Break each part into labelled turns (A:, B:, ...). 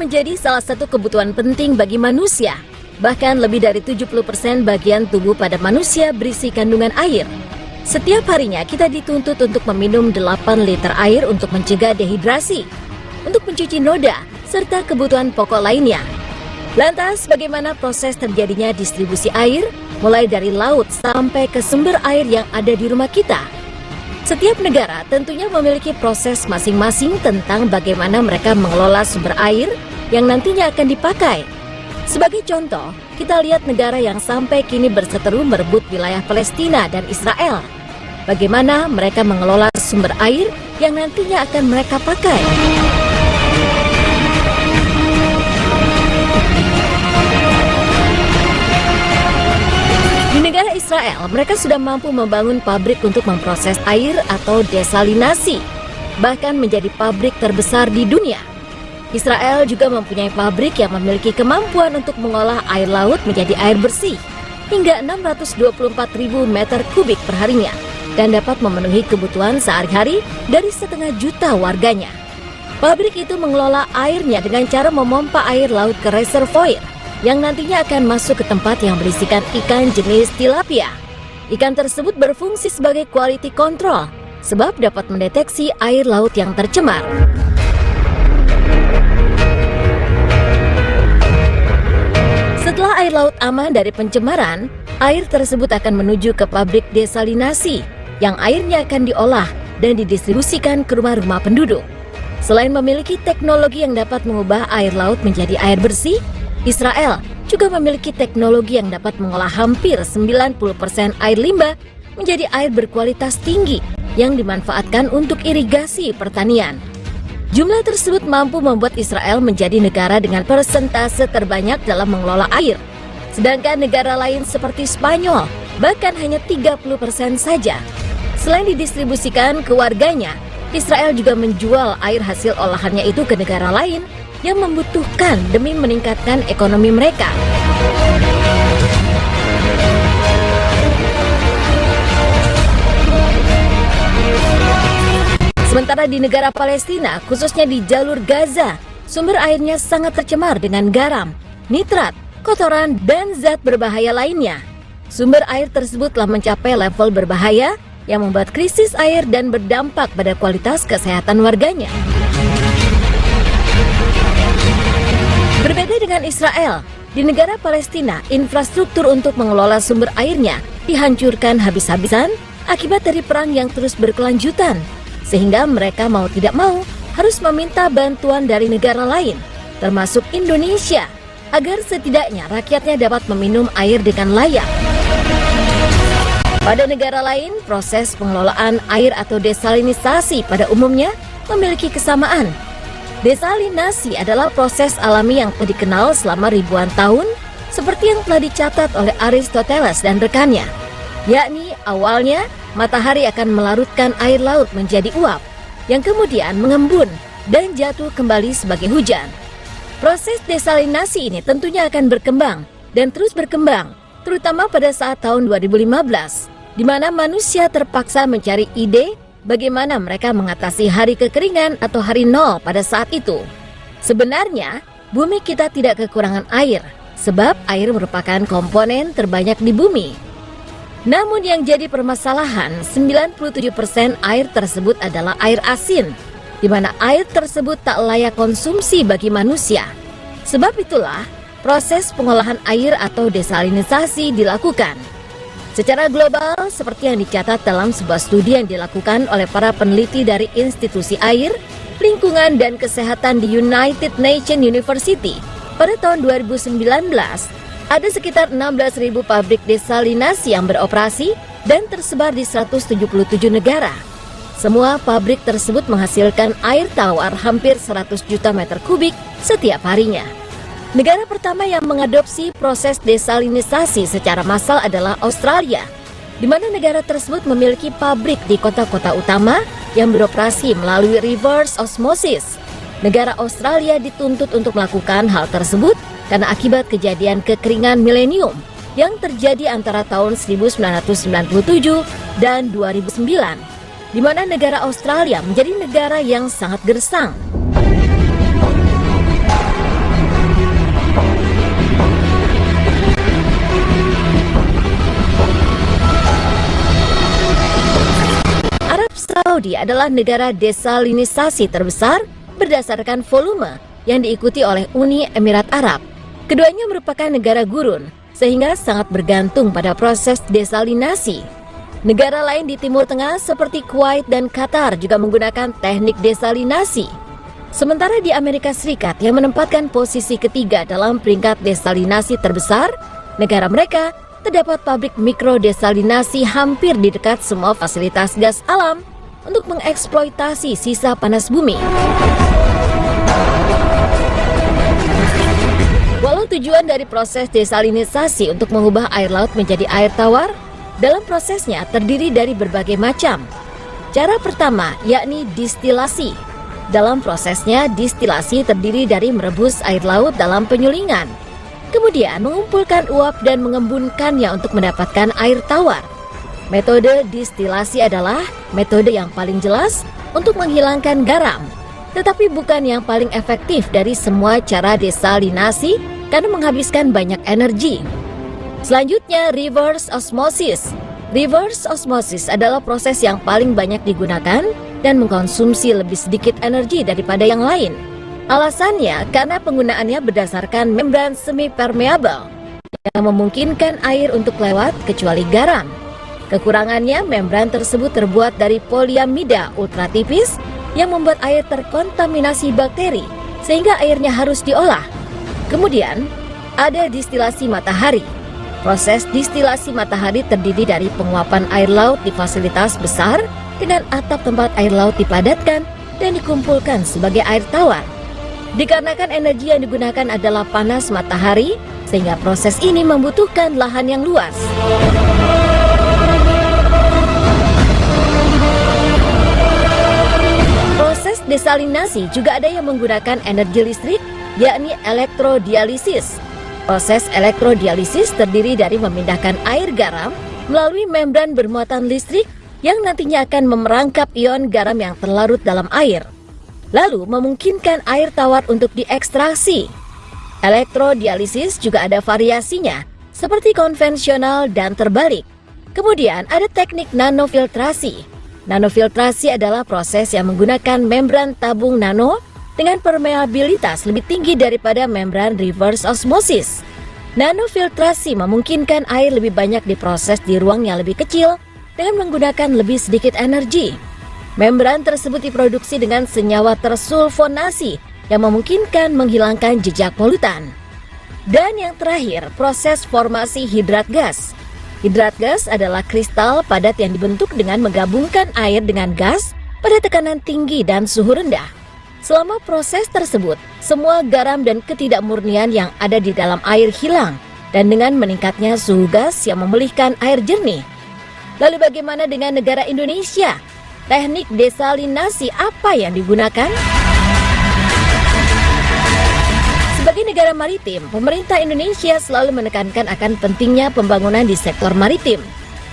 A: menjadi salah satu kebutuhan penting bagi manusia. Bahkan lebih dari 70% bagian tubuh pada manusia berisi kandungan air. Setiap harinya kita dituntut untuk meminum 8 liter air untuk mencegah dehidrasi, untuk mencuci noda, serta kebutuhan pokok lainnya. Lantas, bagaimana proses terjadinya distribusi air, mulai dari laut sampai ke sumber air yang ada di rumah kita? Setiap negara tentunya memiliki proses masing-masing tentang bagaimana mereka mengelola sumber air yang nantinya akan dipakai. Sebagai contoh, kita lihat negara yang sampai kini berseteru merebut wilayah Palestina dan Israel. Bagaimana mereka mengelola sumber air yang nantinya akan mereka pakai. Di negara Israel, mereka sudah mampu membangun pabrik untuk memproses air atau desalinasi, bahkan menjadi pabrik terbesar di dunia. Israel juga mempunyai pabrik yang memiliki kemampuan untuk mengolah air laut menjadi air bersih hingga 624.000 meter kubik perharinya dan dapat memenuhi kebutuhan sehari-hari dari 500.000 warganya. Pabrik itu mengelola airnya dengan cara memompa air laut ke reservoir yang nantinya akan masuk ke tempat yang berisikan ikan jenis tilapia. Ikan tersebut berfungsi sebagai quality control sebab dapat mendeteksi air laut yang tercemar. Setelah air laut aman dari pencemaran, air tersebut akan menuju ke pabrik desalinasi yang airnya akan diolah dan didistribusikan ke rumah-rumah penduduk. Selain memiliki teknologi yang dapat mengubah air laut menjadi air bersih, Israel juga memiliki teknologi yang dapat mengolah hampir 90% air limbah menjadi air berkualitas tinggi yang dimanfaatkan untuk irigasi pertanian. Jumlah tersebut mampu membuat Israel menjadi negara dengan persentase terbanyak dalam mengelola air. Sedangkan negara lain seperti Spanyol bahkan hanya 30% saja. Selain didistribusikan ke warganya, Israel juga menjual air hasil olahannya itu ke negara lain yang membutuhkan demi meningkatkan ekonomi mereka. Sementara di negara Palestina, khususnya di jalur Gaza, sumber airnya sangat tercemar dengan garam, nitrat, kotoran, dan zat berbahaya lainnya. Sumber air tersebut telah mencapai level berbahaya yang membuat krisis air dan berdampak pada kualitas kesehatan warganya. Berbeda dengan Israel, di negara Palestina, infrastruktur untuk mengelola sumber airnya dihancurkan habis-habisan akibat dari perang yang terus berkelanjutan. Sehingga mereka mau tidak mau harus meminta bantuan dari negara lain, termasuk Indonesia, agar setidaknya rakyatnya dapat meminum air dengan layak. Pada negara lain, proses pengelolaan air atau desalinisasi pada umumnya memiliki kesamaan. Desalinasi adalah proses alami yang telah dikenal selama ribuan tahun, seperti yang telah dicatat oleh Aristoteles dan rekannya, yakni awalnya matahari akan melarutkan air laut menjadi uap, yang kemudian mengembun dan jatuh kembali sebagai hujan. Proses desalinasi ini tentunya akan berkembang dan terus berkembang, terutama pada saat tahun 2015, di mana manusia terpaksa mencari ide bagaimana mereka mengatasi hari kekeringan atau hari nol pada saat itu. Sebenarnya, bumi kita tidak kekurangan air, sebab air merupakan komponen terbanyak di bumi. Namun yang jadi permasalahan, 97% air tersebut adalah air asin, di mana air tersebut tak layak konsumsi bagi manusia. Sebab itulah, proses pengolahan air atau desalinisasi dilakukan. Secara global, seperti yang dicatat dalam sebuah studi yang dilakukan oleh para peneliti dari Institusi Air, Lingkungan dan Kesehatan di United Nations University, pada tahun 2019, ada sekitar 16.000 pabrik desalinasi yang beroperasi dan tersebar di 177 negara. Semua pabrik tersebut menghasilkan air tawar hampir 100 juta meter kubik setiap harinya. Negara pertama yang mengadopsi proses desalinisasi secara massal adalah Australia, di mana negara tersebut memiliki pabrik di kota-kota utama yang beroperasi melalui reverse osmosis. Negara Australia dituntut untuk melakukan hal tersebut karena akibat kejadian kekeringan milenium yang terjadi antara tahun 1997 dan 2009, di mana negara Australia menjadi negara yang sangat gersang. Saudi adalah negara desalinisasi terbesar berdasarkan volume yang diikuti oleh Uni Emirat Arab. Keduanya merupakan negara gurun, sehingga sangat bergantung pada proses desalinasi. Negara lain di Timur Tengah seperti Kuwait dan Qatar juga menggunakan teknik desalinasi. Sementara di Amerika Serikat yang menempatkan posisi ketiga dalam peringkat desalinasi terbesar, negara mereka terdapat pabrik mikrodesalinasi hampir di dekat semua fasilitas gas alam untuk mengeksploitasi sisa panas bumi. Walau tujuan dari proses desalinisasi untuk mengubah air laut menjadi air tawar, dalam prosesnya terdiri dari berbagai macam. Cara pertama yakni distilasi. Dalam prosesnya, distilasi terdiri dari merebus air laut dalam penyulingan, kemudian mengumpulkan uap dan mengembunkannya untuk mendapatkan air tawar. Metode distilasi adalah metode yang paling jelas untuk menghilangkan garam, tetapi bukan yang paling efektif dari semua cara desalinasi karena menghabiskan banyak energi. Selanjutnya, reverse osmosis. Reverse osmosis adalah proses yang paling banyak digunakan dan mengkonsumsi lebih sedikit energi daripada yang lain. Alasannya karena penggunaannya berdasarkan membran semi-permeable yang memungkinkan air untuk lewat kecuali garam. Kekurangannya, membran tersebut terbuat dari poliamida ultra tipis yang membuat air terkontaminasi bakteri sehingga airnya harus diolah. Kemudian, ada distilasi matahari. Proses distilasi matahari terdiri dari penguapan air laut di fasilitas besar dengan atap tempat air laut dipadatkan dan dikumpulkan sebagai air tawar. Dikarenakan energi yang digunakan adalah panas matahari, sehingga proses ini membutuhkan lahan yang luas. Proses desalinasi juga ada yang menggunakan energi listrik, yakni elektrodialisis. Proses elektrodialisis terdiri dari memindahkan air garam melalui membran bermuatan listrik yang nantinya akan memerangkap ion garam yang terlarut dalam air, lalu memungkinkan air tawar untuk diekstraksi. Elektrodialisis juga ada variasinya, seperti konvensional dan terbalik. Kemudian ada teknik nanofiltrasi. Nanofiltrasi adalah proses yang menggunakan membran tabung nano dengan permeabilitas lebih tinggi daripada membran reverse osmosis. Nanofiltrasi memungkinkan air lebih banyak diproses di ruang yang lebih kecil dengan menggunakan lebih sedikit energi. Membran tersebut diproduksi dengan senyawa tersulfonasi yang memungkinkan menghilangkan jejak polutan. Dan yang terakhir, proses formasi hidrat gas. Hidrat gas adalah kristal padat yang dibentuk dengan menggabungkan air dengan gas pada tekanan tinggi dan suhu rendah. Selama proses tersebut, semua garam dan ketidakmurnian yang ada di dalam air hilang, dan dengan meningkatnya suhu gas yang memulihkan air jernih. Lalu bagaimana dengan negara Indonesia? Teknik desalinasi apa yang digunakan? Sebagai negara maritim, pemerintah Indonesia selalu menekankan akan pentingnya pembangunan di sektor maritim.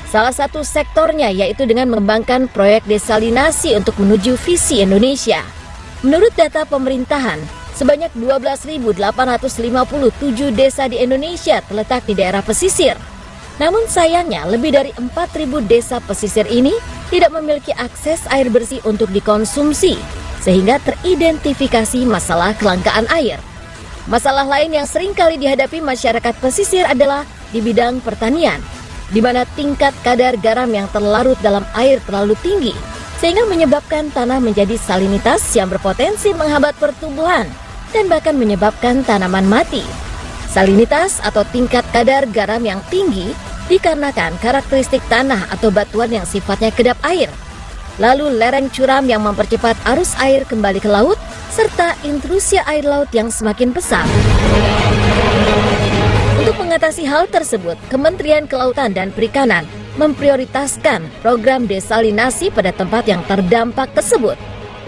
A: Salah satu sektornya yaitu dengan mengembangkan proyek desalinasi untuk menuju visi Indonesia. Menurut data pemerintahan, sebanyak 12.857 desa di Indonesia terletak di daerah pesisir. Namun sayangnya, lebih dari 4.000 desa pesisir ini tidak memiliki akses air bersih untuk dikonsumsi, sehingga teridentifikasi masalah kelangkaan air. Masalah lain yang sering kali dihadapi masyarakat pesisir adalah di bidang pertanian, di mana tingkat kadar garam yang terlarut dalam air terlalu tinggi, sehingga menyebabkan tanah menjadi salinitas yang berpotensi menghambat pertumbuhan dan bahkan menyebabkan tanaman mati. Salinitas atau tingkat kadar garam yang tinggi dikarenakan karakteristik tanah atau batuan yang sifatnya kedap air. Lalu lereng curam yang mempercepat arus air kembali ke laut, serta intrusi air laut yang semakin besar. Untuk mengatasi hal tersebut, Kementerian Kelautan dan Perikanan memprioritaskan program desalinasi pada tempat yang terdampak tersebut.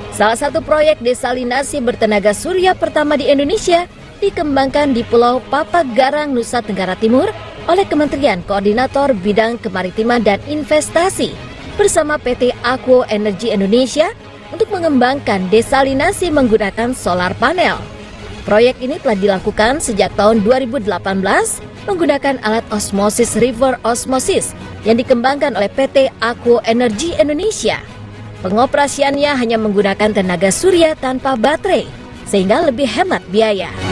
A: Salah satu proyek desalinasi bertenaga surya pertama di Indonesia dikembangkan di Pulau Papagarang, Nusa Tenggara Timur oleh Kementerian Koordinator Bidang Kemaritiman dan Investasi bersama PT Aquo Energy Indonesia untuk mengembangkan desalinasi menggunakan solar panel. Proyek ini telah dilakukan sejak tahun 2018 menggunakan alat osmosis reverse osmosis yang dikembangkan oleh PT Aquo Energy Indonesia. Pengoperasiannya hanya menggunakan tenaga surya tanpa baterai, sehingga lebih hemat biaya.